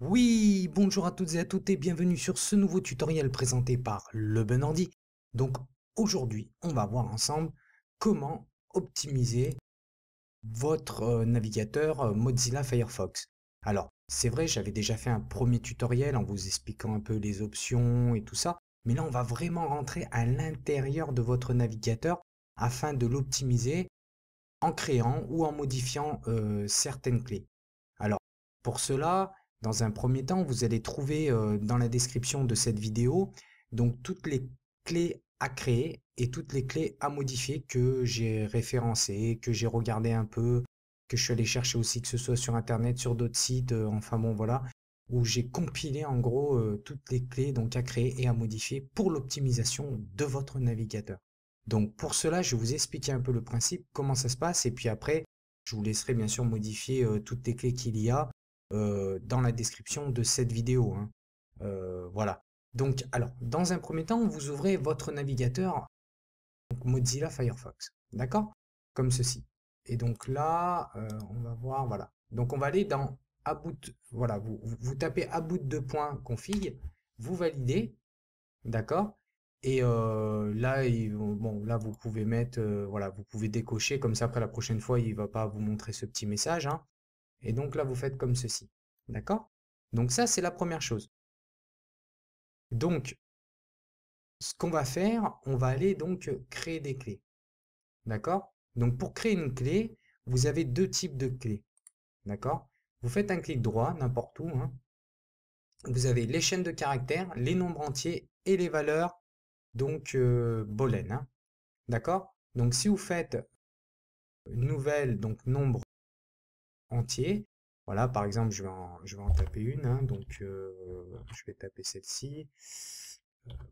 Oui, bonjour à toutes et à toutes et bienvenue sur ce nouveau tutoriel présenté par Le Bon Ordi. Donc aujourd'hui, on va voir ensemble comment optimiser votre navigateur Mozilla Firefox. Alors, c'est vrai, j'avais déjà fait un premier tutoriel en vous expliquant un peu les options et tout ça, mais là, on va vraiment rentrer à l'intérieur de votre navigateur afin de l'optimiser en créant ou en modifiant certaines clés. Alors, pour cela, dans un premier temps, vous allez trouver dans la description de cette vidéo donc toutes les clés à créer et toutes les clés à modifier que j'ai référencées, que j'ai regardé un peu, que je suis allé chercher aussi, que ce soit sur Internet, sur d'autres sites, enfin bon voilà, où j'ai compilé en gros toutes les clés donc à créer et à modifier pour l'optimisation de votre navigateur. Donc pour cela, je vais vous expliquer un peu le principe, comment ça se passe, et puis après, je vous laisserai bien sûr modifier toutes les clés qu'il y a dans la description de cette vidéo, hein. Voilà. Donc, alors, dans un premier temps, vous ouvrez votre navigateur donc Mozilla Firefox, d'accord? Comme ceci. Et donc là, on va voir, voilà. Donc on va aller dans about, voilà, vous tapez about 2.config, vous validez, d'accord? Et là, bon, là, vous pouvez mettre, voilà, vous pouvez décocher, comme ça, après la prochaine fois, il va pas vous montrer ce petit message, hein. Et donc là, vous faites comme ceci, d'accord? Donc ça, c'est la première chose. Donc, ce qu'on va faire, on va aller donc créer des clés, d'accord? Donc pour créer une clé, vous avez deux types de clés, d'accord? Vous faites un clic droit, n'importe où, hein. Vous avez les chaînes de caractères, les nombres entiers et les valeurs, donc booléennes, hein. D'accord? Donc si vous faites nouvelle, donc nombre entier, voilà, par exemple, je vais en taper une, hein, donc je vais taper celle-ci,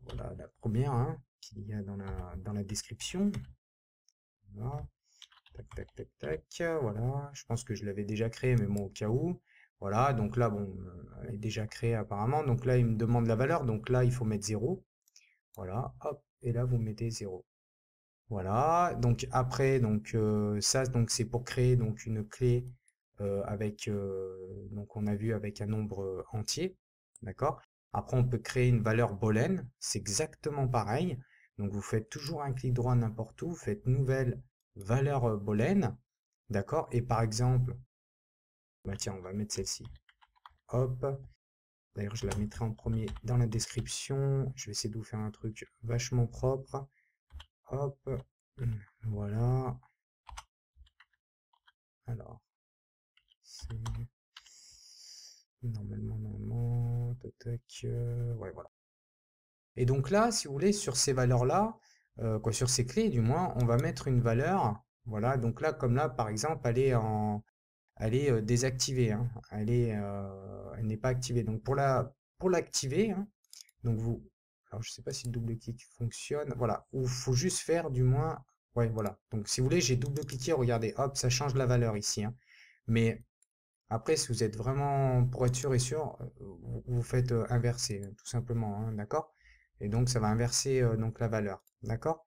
voilà, la première, hein, qu'il y a dans la description, voilà, tac, tac, tac, tac, voilà, je pense que je l'avais déjà créé, mais bon, au cas où, voilà, donc là, bon, elle est déjà créée apparemment, donc là, il me demande la valeur, donc là, il faut mettre 0, voilà, hop, et là, vous mettez 0. Voilà, donc après, donc ça, donc c'est pour créer donc une clé avec, donc on a vu avec un nombre entier, d'accord? Après, on peut créer une valeur booléenne, c'est exactement pareil. Donc vous faites toujours un clic droit n'importe où, vous faites nouvelle valeur booléenne, d'accord? Et par exemple, bah tiens, on va mettre celle-ci. Hop. D'ailleurs, je la mettrai en premier dans la description. Je vais essayer de vous faire un truc vachement propre. Hop. Voilà. Alors, c'est normalement, tac, tac, ouais, voilà. Et donc là, si vous voulez, sur ces valeurs-là, quoi, sur ces clés, du moins, on va mettre une valeur. Voilà, donc là, comme là, par exemple, elle est désactivée, hein. Elle n'est pas activée. Donc pour l'activer, hein, donc alors je sais pas si le double clic fonctionne. Voilà, ou faut juste faire du moins, ouais, voilà. Donc si vous voulez, j'ai double cliqué, regardez, hop, ça change la valeur ici, hein. Mais après, si vous êtes vraiment, pour être sûr et sûr, vous faites inverser, tout simplement, hein, d'accord? Et donc, ça va inverser donc la valeur, d'accord?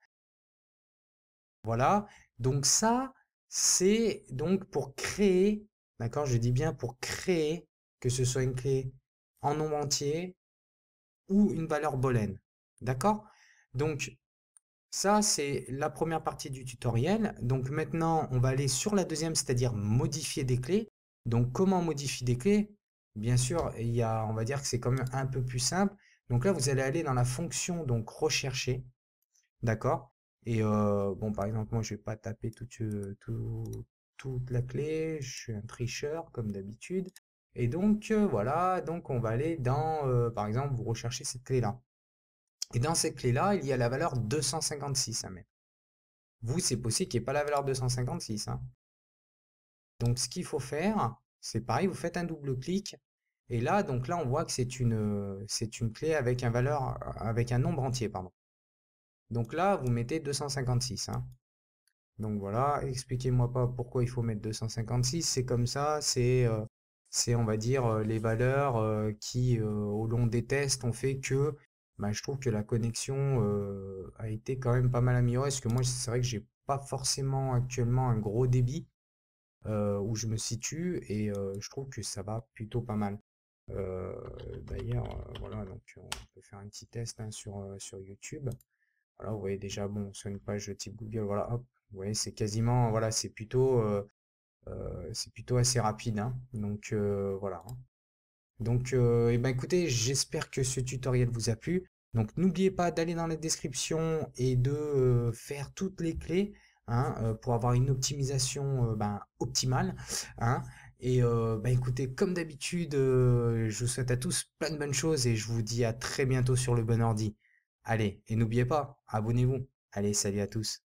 Voilà. Donc ça, c'est donc pour créer, d'accord? Je dis bien pour créer, que ce soit une clé en nombre entier ou une valeur booléenne, d'accord? Donc, ça, c'est la première partie du tutoriel. Donc maintenant, on va aller sur la deuxième, c'est-à-dire modifier des clés. Donc comment on modifie des clés? Bien sûr, on va dire que c'est quand même un peu plus simple. Donc là, vous allez aller dans la fonction donc rechercher, d'accord? Et bon, par exemple, moi, je vais pas taper toute la clé. Je suis un tricheur comme d'habitude. Et donc voilà, donc on va aller dans, par exemple, vous recherchez cette clé-là. Et dans cette clé-là, il y a la valeur 256 à mettre. Vous, c'est possible qu'il n'y ait pas la valeur 256, hein. Donc, ce qu'il faut faire, c'est pareil, vous faites un double clic. Et là, donc là, on voit que c'est une clé avec avec un nombre entier, pardon. Donc là, vous mettez 256, hein. Donc voilà, expliquez-moi pas pourquoi il faut mettre 256. C'est comme ça, on va dire, les valeurs qui, au long des tests, ont fait que bah, je trouve que la connexion a été quand même pas mal améliorée. Parce que moi, c'est vrai que j'ai pas forcément actuellement un gros débit où je me situe et je trouve que ça va plutôt pas mal. D'ailleurs, voilà, donc on peut faire un petit test hein, sur YouTube. Voilà, vous voyez déjà, bon, sur une page de type Google, voilà, hop, vous voyez, c'est quasiment, voilà, c'est plutôt assez rapide, hein. Donc voilà, hein. Donc, eh ben, écoutez, j'espère que ce tutoriel vous a plu. Donc, n'oubliez pas d'aller dans la description et de faire toutes les clés hein, pour avoir une optimisation ben, optimale. Hein. Et ben, écoutez, comme d'habitude, je vous souhaite à tous plein de bonnes choses et je vous dis à très bientôt sur le bon ordi. Allez, et n'oubliez pas, abonnez-vous. Allez, salut à tous.